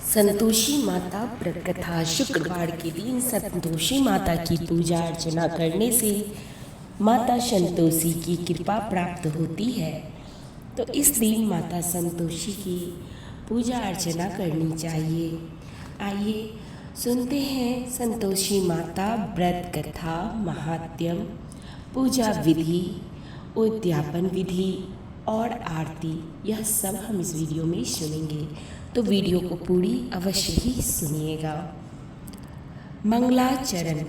संतोषी माता व्रत कथा। शुक्रवार के दिन संतोषी माता की पूजा अर्चना करने से माता संतोषी की कृपा प्राप्त होती है। तो इस दिन माता संतोषी की पूजा अर्चना करनी चाहिए। आइए सुनते हैं संतोषी माता व्रत कथा, महात्म्य, पूजा विधि, उद्यापन विधि और आरती। यह सब हम इस वीडियो में सुनेंगे, तो वीडियो को पूरी अवश्य ही सुनिएगा। मंगलाचरण।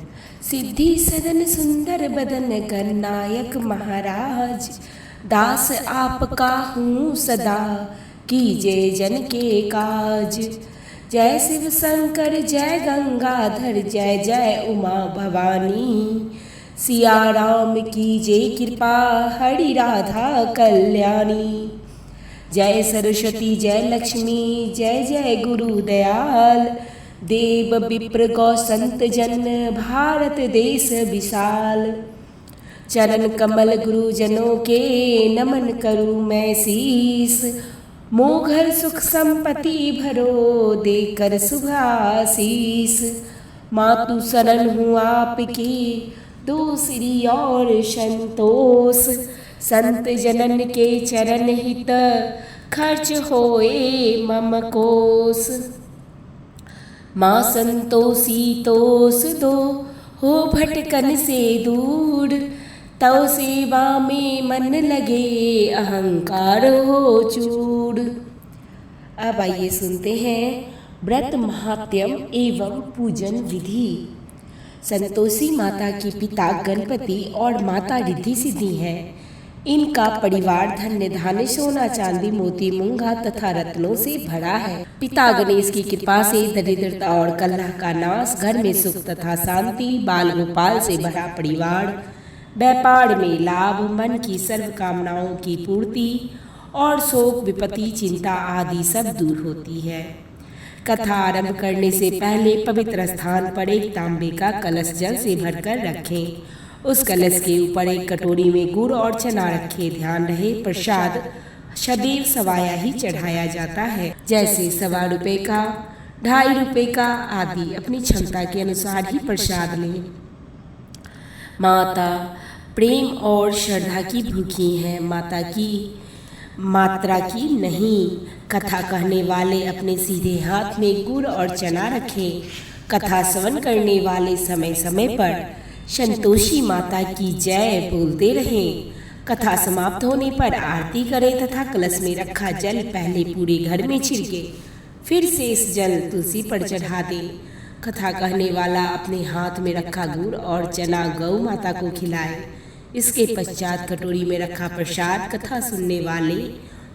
सिद्धि सदन सुंदर बदन गणनायक महाराज, दास आपका हूँ सदा, कीजिए जन के काज। जय शिव शंकर जय गंगाधर, जय जय उमा भवानी, सिया राम की जय कृपा, हरि राधा कल्याणी। जय सरस्वती जय लक्ष्मी, जय जय गुरु दयाल, देव विप्र गौ संत जन, भारत देश विशाल। चरण कमल गुरुजनों के, नमन करूँ मैं शीस, मोघर सुख संपत्ति भरो, देकर शुभ आशीष। मातु शरण हूँ आपकी, दूसरी और संतोष, संत जनन के चरण हित, खर्च होए मम कोस। माँ संतोषी तोष दो, हो भटकन से दूर, तव सेवा में मन लगे, अहंकार हो चूर। अब आइए सुनते हैं व्रत महात्म्य एवं पूजन विधि। संतोषी माता के पिता गणपति और माता रिद्धि सिद्धि हैं। इनका परिवार धन्य धान्य, सोना चांदी, मोती, मूंगा तथा रत्नों से भरा है। पिता गणेश की कृपा से दरिद्रता और कलह का नाश, घर में सुख तथा शांति, बाल गोपाल से भरा परिवार, व्यापार में लाभ, मन की सर्व कामनाओं की पूर्ति और शोक विपत्ति चिंता आदि सब दूर होती है। कथा आरंभ करने से पहले पवित्र स्थान पर एक तांबे का कलश जल से भरकर रखें। उस कलश के ऊपर एक कटोरी में गुड़ और चना रखें। ध्यान रहे प्रसाद सदैव सवाया ही चढ़ाया जाता है, जैसे ₹1.25 का, ₹2.5 का आदि अपनी क्षमता के अनुसार ही प्रसाद लें। माता प्रेम और श्रद्धा की भूखी हैं, माता की मात्रा की नहीं। कथा कहने वाले अपने सीधे हाथ में गुड़ और चना रखें। कथा श्रवण करने वाले समय समय पर संतोषी माता की जय बोलते रहें। कथा समाप्त होने पर आरती करें तथा कलश में रखा जल पहले पूरे घर में छिड़के, फिर शेष जल तुलसी पर चढ़ा दें। कथा कहने वाला अपने हाथ में रखा गुड़ और चना गौ माता को खिलाए। इसके पश्चात कटोरी में रखा प्रसाद कथा सुनने वाले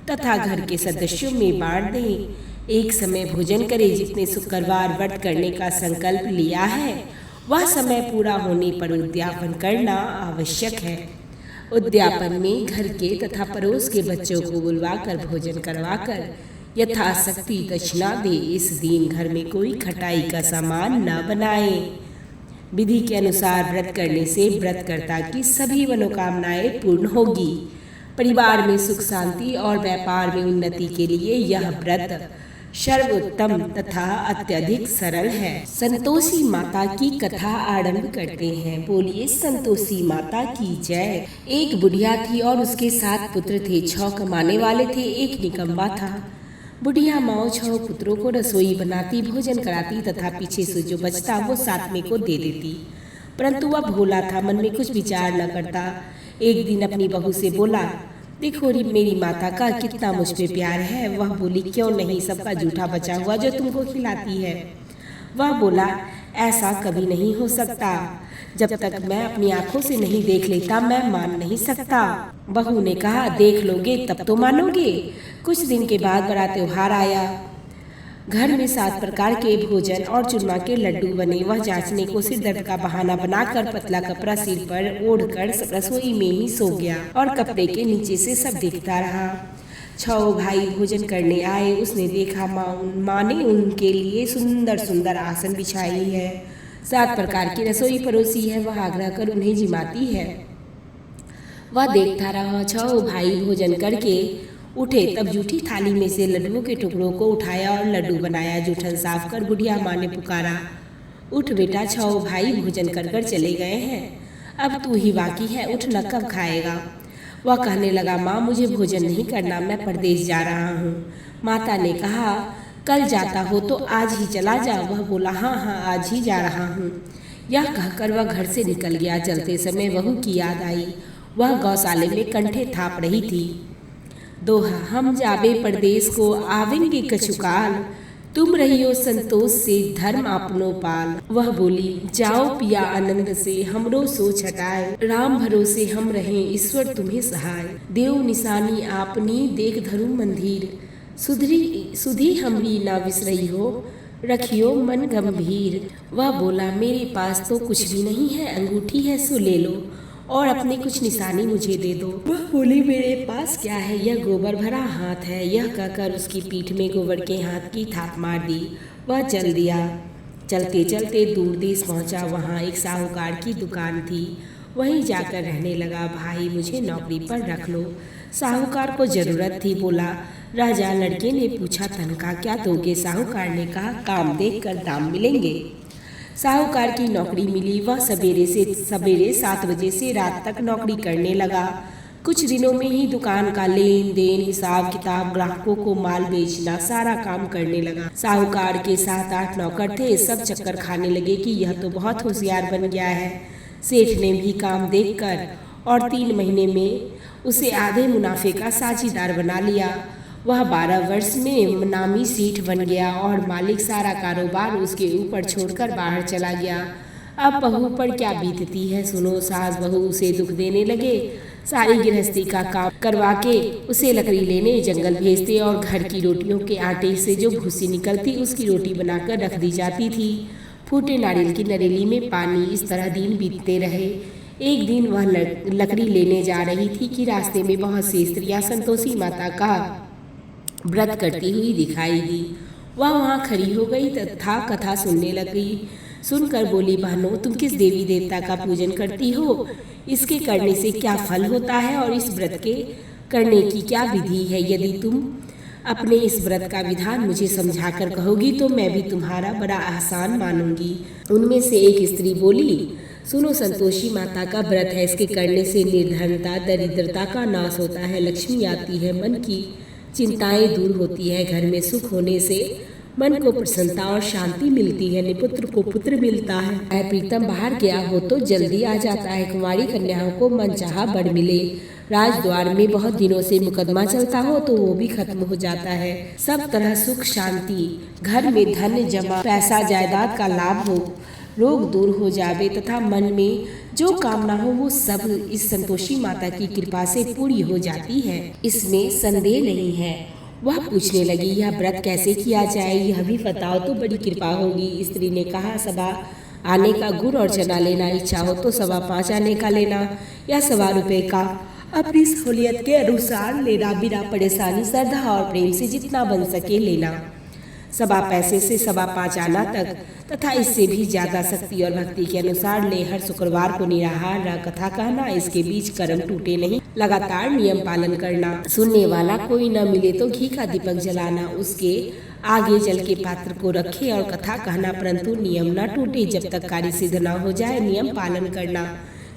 तथा घर के सदस्यों में बांट दें। एक समय भोजन करें। जितने शुक्रवार व्रत करने का संकल्प लिया है, वह समय पूरा होने पर उद्यापन करना आवश्यक है। उद्यापन में घर के तथा पड़ोस के बच्चों को बुलवाकर भोजन करवाकर यथाशक्ति दक्षिणा दे। इस दिन घर में कोई खटाई का सामान न बनाए। विधि के अनुसार व्रत करने से व्रतकर्ता की सभी मनोकामनाएं पूर्ण होगी। परिवार में सुख शांति और व्यापार में उन्नति के लिए यह व्रत सर्वोत्तम तथा अत्यधिक सरल है। संतोषी माता की कथा आरंभ करते हैं। बोलिए संतोषी माता की जय। एक बुढ़िया थी और उसके 7 पुत्र थे। 6 कमाने वाले थे, एक निकम्मा था। बुढ़िया माँ 6 पुत्रों को रसोई बनाती, भोजन कराती तथा पीछे से जो बचता वो 7वें को दे देती। परंतु वह भोला था, मन में कुछ विचार न करता। एक दिन अपनी बहू से बोला, देखो री मेरी माता का कितना मुझ पे प्यार है। वह बोली, क्यों नहीं, सबका जूठा बचा हुआ जो तुमको खिलाती है। वह बोला, ऐसा कभी नहीं हो सकता। जब तक मैं अपनी आंखों से नहीं देख लेता मैं मान नहीं सकता। बहू ने कहा, देख लोगे तब तो मानोगे। कुछ दिन के बाद बड़ा त्योहार आया। घर में 7 प्रकार के भोजन और चूरमा के लड्डू बने। वह जांचने को सिर दर्द का बहाना बनाकर पतला कपड़ा सिर पर ओढ़कर रसोई में ही सो गया और कपड़े के नीचे से सब देखता रहा। 6 भाई भोजन करने आए। उसने देखा माँ ने उनके लिए सुंदर सुंदर आसन बिछाई है, 7 प्रकार की रसोई परोसी है। वह आग्रह कर उन्हें जिमाती है। वह देखता रहा। 6 भाई भोजन करके उठे तब जूठी थाली में से लड्डुओं के टुकड़ों को उठाया और लड्डू बनाया। जूठन साफ कर बुढ़िया माँ ने पुकारा, उठ बेटा, छो भाई भोजन कर कर चले गए हैं, अब तू ही बाकी है, उठ न, कब खाएगा। वह कहने लगा, माँ मुझे भोजन नहीं करना, मैं परदेश जा रहा हूँ। माता ने कहा, कल जाता हो तो आज ही चला जा। वह बोला, हाँ हाँ आज ही जा रहा हूँ। यह कहकर वह घर से निकल गया। चलते समय बहू की याद आई। वह गौशाले में कंठे थाप रही थी। दोहा, हम जाबे परदेश को आवेंगे कछुकाल, तुम रहियो संतोष से धर्म आपनो पाल। वह बोली, जाओ पिया आनंद से हमरो सोच हटाए, राम भरोसे हम रहें ईश्वर तुम्हें सहाय। देव निशानी आपनी देख धरू मंदिर, सुधी हमरी ना विसरई हो, रखियो मन गंभीर। वह बोला, मेरे पास तो कुछ भी नहीं है, अंगूठी है सो ले लो और अपनी कुछ निशानी मुझे दे दो। वह बोली, मेरे पास क्या है, यह गोबर भरा हाथ है। यह कहकर उसकी पीठ में गोबर के हाथ की थाप मार दी। वह चल दिया। चलते चलते दूर देश पहुंचा। वहाँ एक साहूकार की दुकान थी, वहीं जाकर रहने लगा। भाई मुझे नौकरी पर रख लो। साहूकार को जरूरत थी। बोला, राजा। लड़के ने पूछा, तनख्वाह क्या दोगे? साहूकार ने कहा, काम देख कर दाम मिलेंगे। साहूकार की नौकरी मिली। वह सवेरे 7 बजे से रात तक नौकरी करने लगा। कुछ दिनों में ही दुकान का लेन देन, हिसाब किताब, ग्राहकों को माल बेचना, सारा काम करने लगा। साहूकार के 7-8 नौकर थे। सब चक्कर खाने लगे कि यह तो बहुत होशियार बन गया है। सेठ ने भी काम देखकर और 3 महीने में उसे आधे मुनाफे का साझीदार बना लिया। वह 12 वर्ष में नामी सेठ बन गया और मालिक सारा कारोबार उसके ऊपर छोड़कर बाहर चला गया। अब बहू पर क्या बीतती है सुनो। सास बहू उसे दुख देने लगे। सारी गृहस्थी का काम करवा के उसे लकड़ी लेने जंगल भेजते और घर की रोटियों के आटे से जो भूसी निकलती उसकी रोटी बनाकर रख दी जाती थी। फूटे नारियल की नरेली में पानी। इस तरह दिन बीतते रहे। एक दिन वह लकड़ी लेने जा रही थी कि रास्ते में बहुत सी स्त्रियां संतोषी माता का व्रत करती हुई दिखाई दी। वह वहाँ खड़ी हो गई तथा कथा सुनने लगी। सुनकर बोली, बहनों तुम किस देवी देवता का पूजन करती हो? इसके करने से क्या फल होता है और इस व्रत के करने की क्या विधि है? यदि तुम अपने इस व्रत का विधान मुझे समझाकर कहोगी तो मैं भी तुम्हारा बड़ा आसान मानूंगी। उनमें से एक स्त्री बोली, सुनो, संतोषी माता का व्रत है। इसके करने से निर्धनता दरिद्रता का नाश होता है, लक्ष्मी आती है, मन की चिंताएं दूर होती है, घर में सुख होने से मन को प्रसन्नता और शांति मिलती है, निपुत्र को पुत्र मिलता है, प्रीतम बाहर गया हो तो जल्दी आ जाता है, कुंवारी कन्याओं को मनचाहा बर मिले, राजद्वार में बहुत दिनों से मुकदमा चलता हो तो वो भी खत्म हो जाता है, सब तरह सुख शांति, घर में धन जमा, पैसा जायदाद का लाभ हो, रोग दूर हो जावे तथा मन में जो कामना हो वो सब इस संतोषी माता की कृपा से पूरी हो जाती है, इसमें संदेह नहीं है। वह पूछने लगी, यह व्रत कैसे किया जाए, यह भी बताओ तो बड़ी कृपा होगी। स्त्री ने कहा, 1.25 आने का गुड़ और चना लेना, इच्छा हो तो 5.25 आने का लेना या 1.25 रुपये का, अपनी सहूलियत के अनुसार लेना, बिना परेशानी, श्रद्धा और प्रेम से जितना बन सके लेना, 1.25 पैसे से 5.25 आना तक तथा इससे भी ज्यादा शक्ति और भक्ति के अनुसार ले। हर शुक्रवार को निराहार रह कथा कहना, इसके बीच कर्म टूटे नहीं, लगातार नियम पालन करना, सुनने वाला कोई न मिले तो घी का दीपक जलाना, उसके आगे जल के पात्र को रखे और कथा कहना, परंतु नियम न टूटे जब तक कार्य सिद्ध न हो जाए। नियम पालन करना,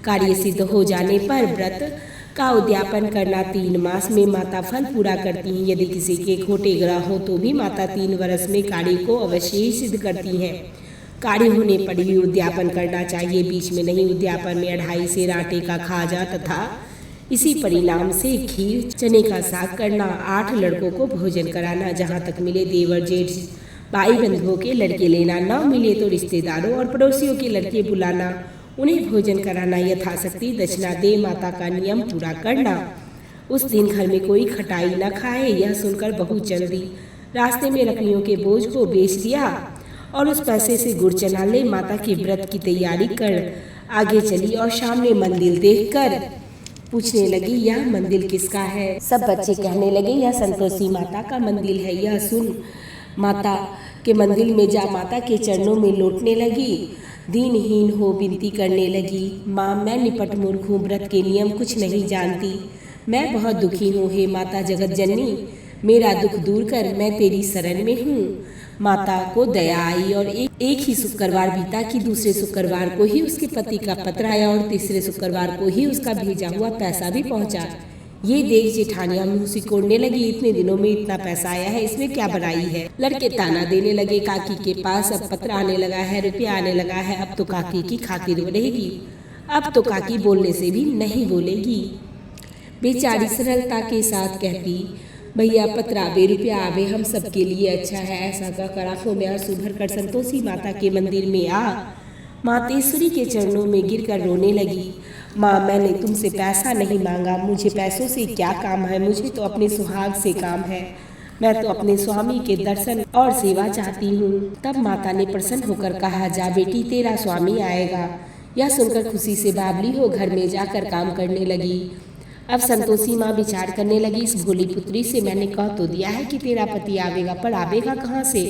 कार्य सिद्ध हो जाने पर व्रत का उद्यापन करना। 3 मास में माता फल पूरा करती हैं। यदि किसी के खोटे ग्रह हो तो भी माता 3 वर्ष में कार्य को अवश्य ही सिद्ध करती हैं। कार्य होने पर भी उद्यापन करना चाहिए, बीच में नहीं। उद्यापन में 2.5 सेर आटे का खाजा तथा इसी परिणाम से खीर, चने का साग करना, 8 लड़कों को भोजन कराना, जहाँ तक मिले देवर जेठ भाई बंधुओं के लड़के लेना, न मिले तो रिश्तेदारों और पड़ोसियों के लड़के बुलाना, उन्हें भोजन कराना, यथाशक्ति दक्षिणा दे, माता का नियम पूरा करना। उस दिन घर में कोई खटाई न खाए। यह सुनकर बहू चल दी। रास्ते में लकड़ियों के बोझ को बेच दिया और उस पैसे से गुड़ चना ले माता के व्रत की तैयारी कर आगे चली और सामने मंदिर देखकर पूछने लगी, यह मंदिर किसका है? सब बच्चे कहने लगे, यह संतोषी माता का मंदिर है। यह सुन माता के मंदिर में जा माता के चरणों में लौटने लगी, दीनहीन हो विनती करने लगी, माँ मैं निपट मूर्ख हूँ, व्रत के नियम कुछ नहीं जानती, मैं बहुत दुखी हूँ हे माता जगत जननी, मेरा दुख दूर कर, मैं तेरी शरण में हूँ। माता को दया आई और एक ही शुक्रवार बीता कि दूसरे शुक्रवार को ही उसके पति का पत्र आया और तीसरे शुक्रवार को ही उसका भेजा हुआ पैसा भी पहुंचा। ये देख जेठानियां मुंह सिकोड़ने लगी, इतने दिनों में इतना पैसा आया है, इसमें क्या बुराई है। लड़के ताना देने लगे, काकी के पास अब पत्र आने लगा है, रुपया आने लगा है, अब तो काकी की खातिर रहेगी, अब तो काकी बोलने से भी नहीं बोलेगी। बेचारी सरलता के साथ कहती, भैया पत्र आवे, रुपया आवे, हम सबके लिए अच्छा है। ऐसा कहकर आंखों में आंसू भरकर संतोषी माता के मंदिर में आ मातेश्वरी के चरणों में गिरकर रोने लगी। माँ, मैंने तुमसे पैसा नहीं मांगा, मुझे पैसों से क्या काम है, मुझे तो अपने सुहाग से काम है। मैं तो अपने स्वामी के दर्शन और सेवा चाहती हूँ। तब माता ने प्रसन्न होकर कहा, जा बेटी, तेरा स्वामी आएगा। यह सुनकर खुशी से बाबली हो घर में जाकर काम करने लगी। अब संतोषी माँ विचार करने लगी, इस भोली पुत्री से मैंने कह तो दिया है कि तेरा पति आवेगा, पर आवेगा कहाँ से?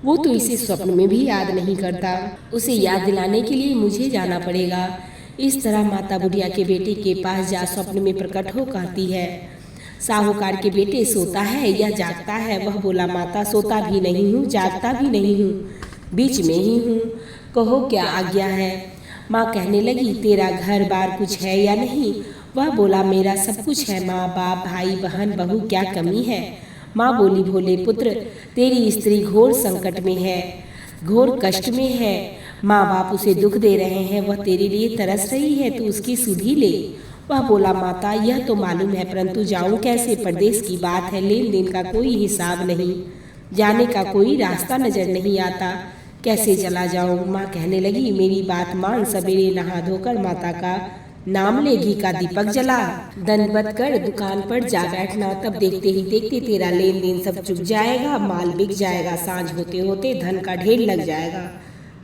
वो तो इसे स्वप्न में भी याद नहीं करता। उसे याद दिलाने के लिए मुझे जाना पड़ेगा। इस तरह माता बुढ़िया के बेटे के पास जा स्वप्न में प्रकट हो कहती है, साहूकार के बेटे सोता है या जागता है? वह बोला, माता सोता भी नहीं हूँ, जागता भी नहीं हूँ, बीच में ही हूँ, कहो क्या आज्ञा है। माँ कहने लगी, तेरा घर बार कुछ है या नहीं? वह बोला, मेरा सब कुछ है माँ, बाप, भाई, बहन, बहू, क्या कमी है? माँ बोली, भोले पुत्र, तेरी स्त्री घोर संकट में है, घोर कष्ट में है। माँ बाप उसे दुख दे रहे हैं, वह तेरे लिए तरस रही है, तू उसकी सुधि ले। वह बोला, माता यह तो मालूम है, परंतु जाऊं कैसे? परदेश की बात है, लेन देन का कोई हिसाब नहीं, जाने का कोई रास्ता नजर नहीं आता, कैसे चला जाऊं? माँ कहने लगी, मेरी बात मान, सवेरे नहा धोकर माता का नाम ले, घी का दीपक जला, दंडवत कर दुकान पर जा बैठना। तब देखते ही देखते तेरा लेन देन सब चुक जाएगा, माल बिक जाएगा, सांझ होते होते धन का ढेर लग जाएगा।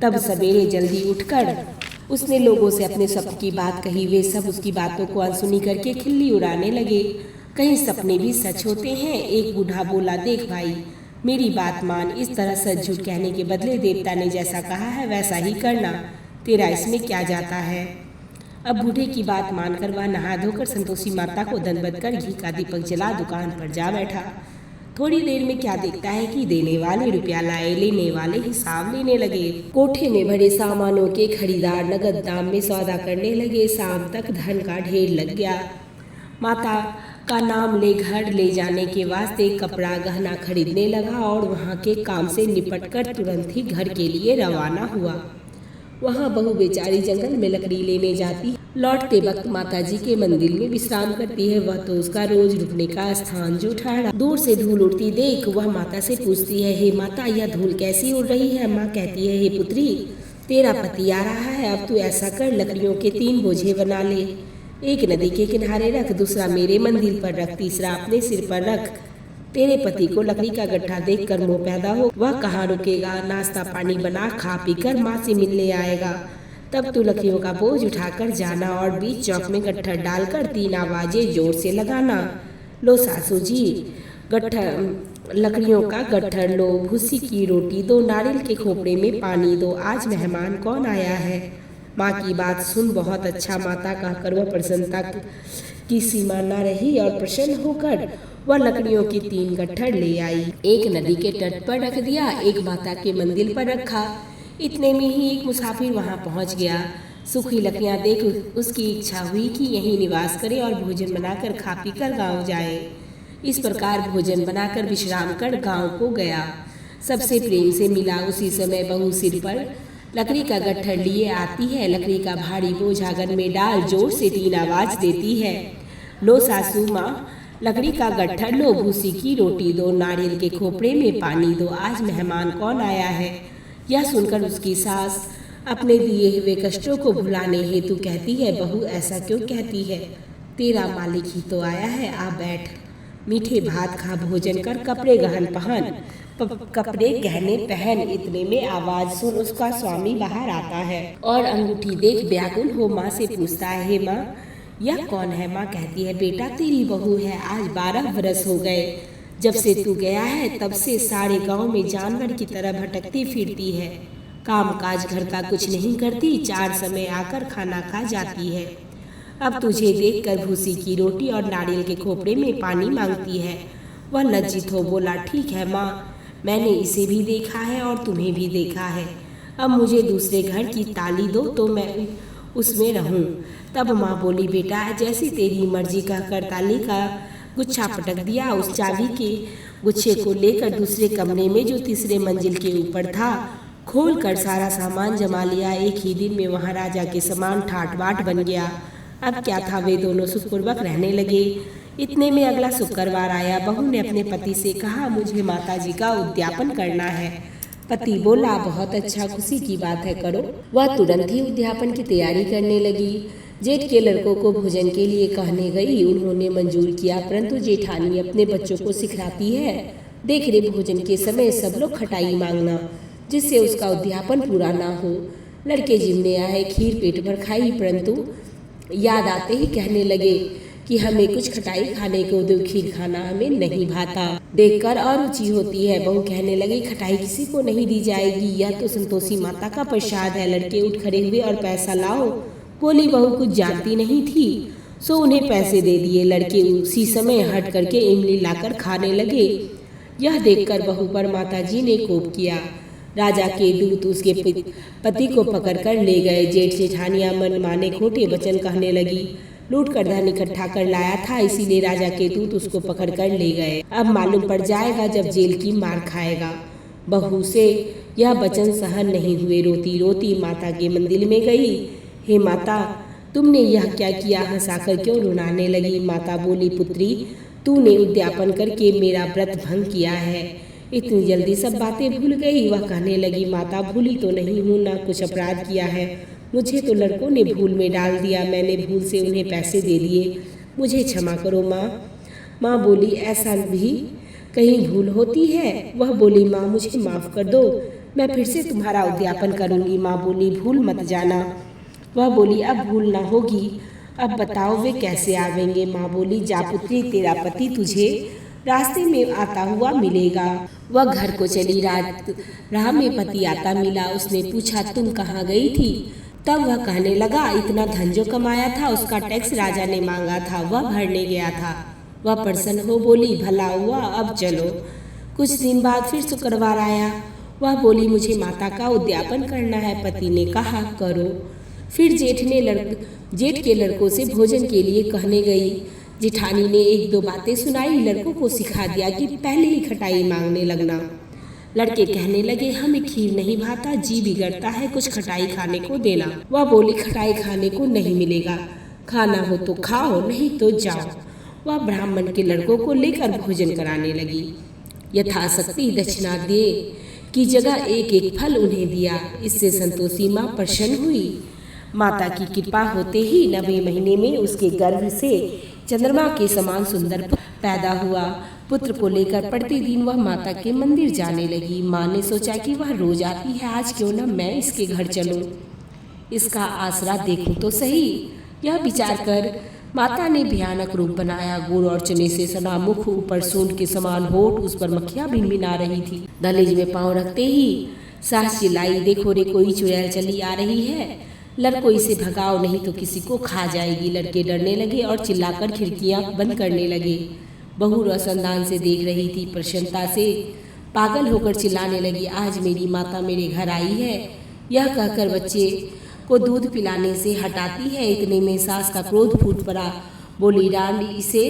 तब सवेरे जल्दी उठकर उसने लोगों से अपने सपने की बात कही। वे सब उसकी बातों को अनसुनी करके खिल्ली उड़ाने लगे। कहीं सपने भी सच होते हैं। एक बूढ़ा बोला, देख भाई, मेरी बात मान, इस तरह सच झूठ कहने के बदले देवता ने जैसा कहा है वैसा ही करना, तेरा इसमें क्या जाता है। अब बूढ़े की बात मानकर वह नहा धोकर संतोषी माता को दंडवत कर घी का दीपक जला दुकान पर जा बैठा। थोड़ी देर में क्या देखता है कि देने वाले रुपया लाए, लेने वाले हिसाब लेने लगे। कोठे में भरे सामानों के खरीदार नगद दाम में सौदा करने लगे। शाम तक धन का ढेर लग गया। माता का नाम ले घर ले जाने के वास्ते कपड़ा गहना खरीदने लगा और वहाँ के काम से निपटकर तुरंत ही घर के लिए रवाना हुआ। वहाँ बहू बेचारी जंगल में लकड़ी लेने जाती, लौटते वक्त माता जी के मंदिर में विश्राम करती है। वह तो उसका रोज रुकने का स्थान जो ठहरा। दूर से धूल उड़ती देख वह माता से पूछती है, हे माता, यह धूल कैसी उड़ रही है? माँ कहती है, हे पुत्री, तेरा पति आ रहा है, अब तू ऐसा कर, लकड़ियों के 3 बोझे बना ले, एक नदी के किनारे रख, दूसरा मेरे मंदिर पर रख, तीसरा अपने सिर पर रख। तेरे पति को लकड़ी का गट्ठा देखकर मोह पैदा हो, वह कहाँ रुकेगा, नाश्ता पानी बना खा पी कर माँ से मिलने आएगा। तब तू लकड़ियों का बोझ उठाकर जाना और बीच चौक में गट्ठर डालकर 3 आवाजें जोर से लगाना, लो सासू जी, गट्ठर लकड़ियों का गट्ठर लो, भूसी की रोटी दो, नारियल के खोपड़े में पानी दो, आज मेहमान कौन आया है। माँ की बात सुन बहुत अच्छा माता कहकर वह प्रसन्नता की सीमा न रही और प्रसन्न होकर वह लकड़ियों की 3 गट्ठर ले आई। एक नदी के तट पर रख दिया, एक माता के मंदिर पर रखा। इतने में ही एक मुसाफिर वहां पहुंच गया। सूखी लकड़ियां देख उसकी इच्छा हुई कि यहीं निवास करे और भोजन बनाकर खा पी कर गाँव जाए। इस प्रकार भोजन बनाकर विश्राम कर गाँव को गया। सबसे प्रेम से मिला। उसी समय बहू सिर पर लकड़ी का गट्ठर लिए आती है। लकड़ी का भारी बोझ आंगन में डाल जोर से 3 आवाज देती है, लो सासू माँ, लकड़ी का गट्ठर लो, भूसी की रोटी दो, नारियल के खोपड़े में पानी दो, आज मेहमान कौन आया है। यह सुनकर उसकी सास अपने दिए हुए कष्टों को भुलाने हेतु कहती है, बहू ऐसा क्यों कहती है, तेरा मालिक ही तो आया है, आ बैठ, मीठे भात खा, भोजन कर, कपड़े गहन पहन, कपड़े गहने पहन। इतने में आवाज सुन उसका स्वामी बाहर आता है और अंगूठी देख व्याकुल हो माँ से पूछता है, हे माँ, यह कौन है। माँ कहती है, बेटा तेरी बहू है, आज 12 बरस हो गए, जब से तू गया है तब से सारे गांव में जानवर की तरह भटकती फिरती है, काम काज घर का कुछ नहीं करती, 4 समय आकर खाना खा जाती है। अब तुझे देखकर भूसी की रोटी और नारियल के खोपड़े में पानी मांगती है। वह लज्जित हो बोला, ठीक है माँ, मैंने इसे भी देखा है और तुम्हें भी देखा है। अब मुझे दूसरे घर की ताली दो तो मैं उसमें रहूं। तब माँ बोली, बेटा जैसी तेरी मर्जी, कहकर ताली का गुच्छा पटक दिया। उस चाबी के गुच्छे को लेकर दूसरे कमरे में जो तीसरे मंजिल के ऊपर था खोल कर सारा सामान जमा लिया। एक ही दिन में वहाँ राजा के समान ठाट बाट बन गया। अब क्या था, वे दोनों सुखपूर्वक रहने लगे। इतने में अगला शुक्रवार आया। बहू ने अपने पति से कहा, मुझे माताजी का उद्यापन करना है। पति बोला, बहुत अच्छा, खुशी की बात है, करो। वह तुरंत ही उद्यापन की तैयारी करने लगी। जेठ के लड़कों को भोजन के लिए कहने गई। उन्होंने मंजूर किया, परंतु जेठानी अपने बच्चों को सिखाती है, देख रे भोजन के समय सब लोग खटाई मांगना, जिससे उसका उद्यापन पूरा ना हो। लड़के जिम्मे आए, खीर पेट भर खाई, परंतु याद आते ही कहने लगे कि हमें कुछ खटाई खाने को दो, खीर खाना हमें नहीं भाता, देखकर अरुचि होती है। बहू कहने लगी, खटाई किसी को नहीं दी जाएगी, यह तो संतोषी माता का प्रसाद है। लड़के उठ खड़े हुए और पैसा लाओ। बोली, बहू कुछ जानती नहीं थी, सो उन्हें पैसे दे दिए। लड़के उसी समय हट करके इमली लाकर खाने लगे। यह देखकर बहू पर माताजी ने कोप किया। राजा के दूत उसके पति को पकड़कर ले गए। जेठ जेठानियां मन माने खोटे वचन कहने लगी। लूट कर धन इकट्ठा कर लाया था, इसीलिए राजा के दूत उसको पकड़ कर ले गए। अब मालूम पड़ जाएगा जब जेल की मार खाएगा। बहू से यह वचन सहन नहीं हुए। रोती रोती माता के मंदिर में गई। हे माता, तुमने यह क्या किया? हंसाकर क्यों रुलाने लगी? माता बोली, पुत्री, तूने उद्यापन करके मेरा व्रत भंग किया है। इतनी जल्दी सब बातें भूल गई। वह कहने लगी, माता भूली तो नहीं हूँ, ना कुछ अपराध किया है। मुझे तो लड़कों ने भूल में डाल दिया, मैंने भूल से उन्हें पैसे दे दिए, मुझे क्षमा करो माँ। माँ बोली, ऐसा भी कहीं भूल होती है? वह बोली, माँ मुझे माफ़ कर दो, मैं फिर से तुम्हारा उद्यापन करूँगी। माँ बोली, भूल मत जाना। वह बोली, अब भूल ना होगी। अब बताओ वे कैसे आवेंगे? माँ बोली, जा पुत्री, तेरा पति तुझे रास्ते में आता हुआ मिलेगा। वह घर को चली। राह में पति आता मिला। उसने पूछा, तुम कहाँ गई थी? तब वह कहने लगा, इतना धन जो कमाया था उसका टैक्स राजा ने मांगा था, वह भरने गया था। वह प्रसन्न हो बोली, भला हुआ, अब चलो। कुछ दिन बाद फिर शुक्रवार आया। वह बोली, मुझे माता का उद्यापन करना है। पति ने कहा, करो। फिर जेठ के लड़कों से भोजन के लिए कहने गई। जेठानी ने एक दो बातें सुनाई, लड़कों को सिखा दिया कि पहले ही खटाई मांगने लगना। लड़के कहने लगे, हमें खीर नहीं भाता, जी बिगड़ता है, कुछ खटाई खाने को देना। वह बोली, खटाई खाने को नहीं मिलेगा, खाना हो तो खाओ, नहीं तो जाओ। वह ब्राह्मण के लड़कों को लेकर भोजन कराने लगी। यथाशक्ति दक्षिणा दे की जगह एक एक फल उन्हें दिया। इससे संतोषी माँ प्रसन्न हुई। माता की कृपा होते ही 9वें महीने में उसके गर्भ से चंद्रमा के समान सुंदर पैदा हुआ। पुत्र को लेकर प्रतिदिन वह माता के मंदिर जाने लगी। माँ ने सोचा कि वह रोज आती है, आज क्यों न मैं इसके घर चलूं, इसका आसरा देखूं तो सही। यह विचार कर माता ने भयानक रूप बनाया। गुड़ और चने से सना मुख, ऊपर सूंड के समान होठ, उस पर मक्खियां भिनभिना रही थी। दहलीज में पांव रखते ही सास चिल्लाई, देखो रे कोई चुड़ैल चली आ रही है, लड़कों इसे भगाओ नहीं तो किसी को खा जाएगी। लड़के डरने लगे और चिल्लाकर खिड़कियां बंद करने लगे। बहू रोशनदान से देख रही थी, प्रसन्नता से पागल होकर चिल्लाने लगी, आज मेरी माता मेरे घर आई है। यह कहकर बच्चे को दूध पिलाने से हटाती है। इतने में सास का क्रोध फूट पड़ा। बोली, रानी इसे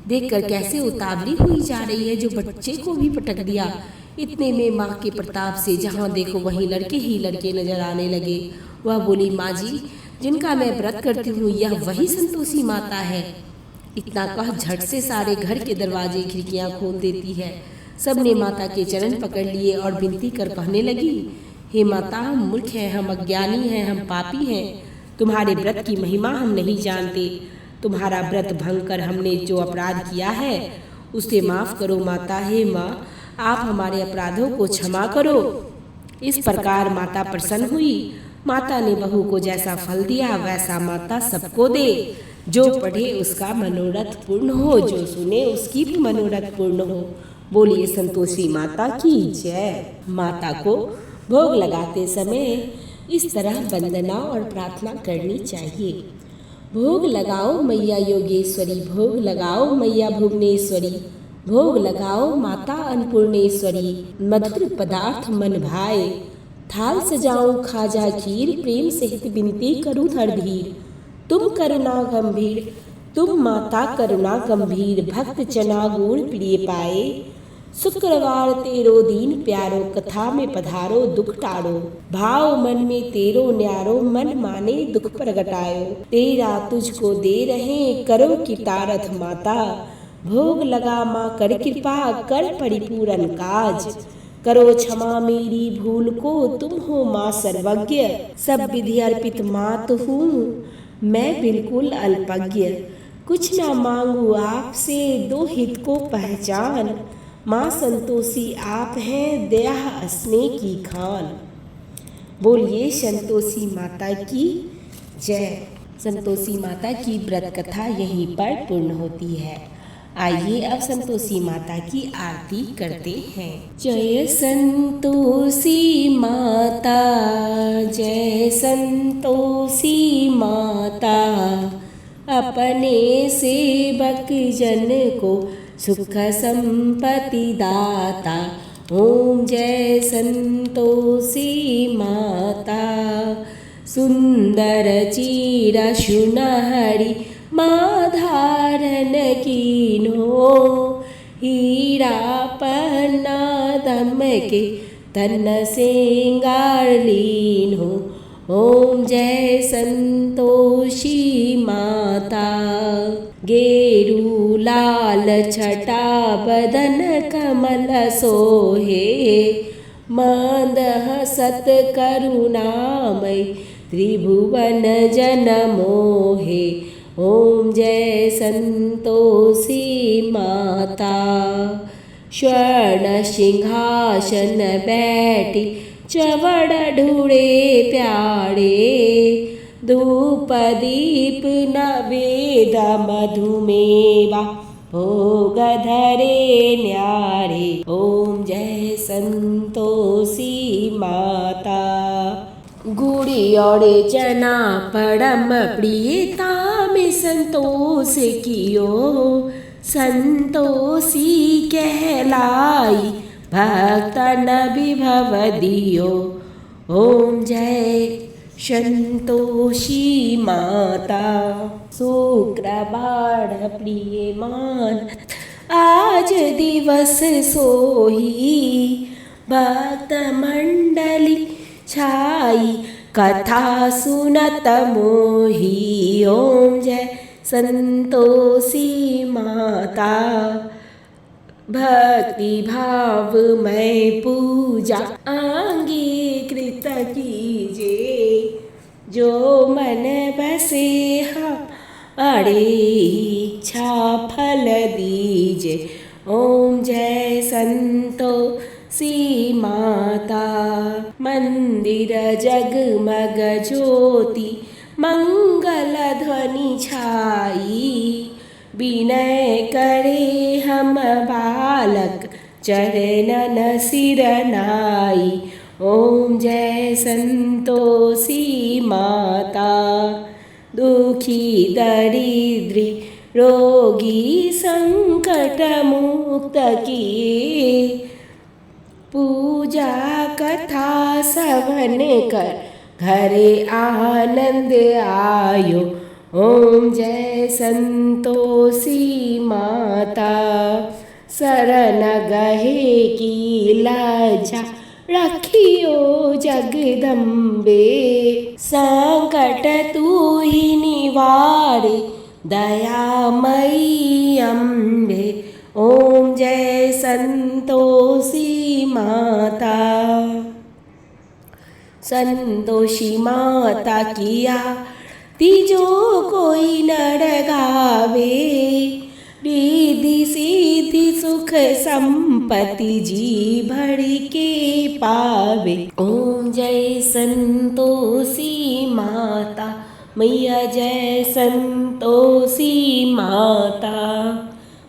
देखकर कैसे उतावली हुई जा रही है, जो बच्चे को भी पटक दिया। इतने में माँ के प्रताप से जहाँ देखो वहीं लड़के ही लड़के नजर आने लगे। वह बोली, माँ जी, जिनका मैं व्रत करती हूँ यह वही संतोषी माता है। इतना कह झट से सारे घर के दरवाजे खिड़कियाँ खोल देती है। सबने माता के चरण पकड़ लिए और विनती कर कहने लगी, हे माता, हम मूर्ख हैं, हम अज्ञानी हैं, हम पापी हैं, तुम्हारे व्रत की महिमा हम नहीं जानते। तुम्हारा व्रत भंग कर हमने जो अपराध किया है उसे माफ़ करो माता। हे माँ, आप हमारे अपराधों को क्षमा करो। इस प्रकार माता प्रसन्न हुई। माता ने बहू को जैसा फल दिया वैसा माता सबको दे। जो पढ़े उसका मनोरथ पूर्ण हो, जो सुने उसकी भी मनोरथ पूर्ण हो। बोलिए संतोषी माता की जय। माता को भोग लगाते समय इस तरह वंदना और प्रार्थना करनी चाहिए। भोग लगाओ मैया योगेश्वरी, भोग लगाओ मैया भुवनेश्वरी, भोग लगाओ माता अन्नपूर्णेश्वरी। मधुर पदार्थ मन भाए, थाल सजाऊं खाजा खीर, प्रेम सहित विनती करूं हर धीर। तुम करुणा गंभीर, तुम माता करुणा गंभीर, भक्त चना गुड़ प्रिय पाए। शुक्रवार तेरो दीन प्यारो, कथा में पधारो दुख टारो। भाव मन में तेरो न्यारो, मन माने दुख प्रगटायो। तेरा तुझको दे रहे करो कितारथ माता, भोग लगा माँ कर कृपा, कर परिपूर्ण काज। करो क्षमा मेरी भूल को, तुम हो माँ सर्वज्ञ। सब विधि अर्पित मात हूँ मैं बिल्कुल अल्पज्ञ। कुछ ना मांगू आपसे, दो हित को पहचान। माँ संतोषी आप हैं, दया स्नेह की खान। बोलिए संतोषी माता की जय। संतोषी माता की व्रत कथा यहीं पर पूर्ण होती है। आइए अब संतोषी माता की आरती करते हैं। जय संतोषी माता, जय संतोषी माता, अपने सेवक जन को सुख संपत्ति दाता। ओम जय संतोषी माता। सुंदर चीरा सुनहरी माँ धारण कीन्हो, हीरा पन्ना दमके तन सिंगार लीन्हो। ओम जय संतोषी माता। गेरू लाल छटा बदन कमल सोहे, मंद हसत करुणामय त्रिभुवन जन मोहे। ओम जय संतोषी माता। स्वर्ण सिंहासन बैठी चवड़ ढूढ़े प्यारे, धूप दीप नवेद मधुमेवा भोग धरे न्यारे। ओम जय संतोषी माता। गुड़ी और चना परम प्रियता में संतोष कियो, संतोषी कहलाई भक्तन विभव दियो। ओम जय संतोषी माता। शुक्रवार प्रिय मान आज दिवस सोही, भक्त मंडली छाई कथा सुनत मोही। ओम जय संतोषी माता। भक्ति भाव में पूजा अंगीकृत कीजे, जो मन बसे हमारे इच्छा फल दीजे। ओम जय संतोषी माता। मंदिर जगमग ज्योति मंगल ध्वनि छाई, विनय करे हम बालक चरणन सिर नाई। ओम जय संतोषी माता। दुखी दरिद्री रोगी संकट मुक्त किए, पूजा कथा सवन कर घरे आनंद आयो। ओम जय संतोषी माता। शरण गहे की लाजा रखियो जगदम्बे, संकट तू ही निवारे दयामयी अम्बे। ओम जय संतोषी माता। संतोषी माता किया तीजो कोई नर गावे, रिद्धि सिद्धि सुख संपत्ति जी भर के पावे। ओम जय संतोषी माता। मैया जय संतोषी माता।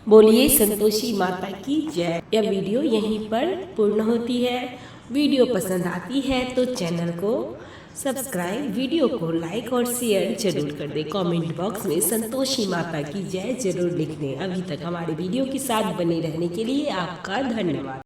बोलिए संतोषी माता की जय। यह वीडियो यहीं पर पूर्ण होती है। वीडियो पसंद आती है तो चैनल को सब्सक्राइब, वीडियो को लाइक और शेयर जरूर कर दें। कमेंट बॉक्स में संतोषी माता की जय जरूर लिख दें। अभी तक हमारे वीडियो के साथ बने रहने के लिए आपका धन्यवाद।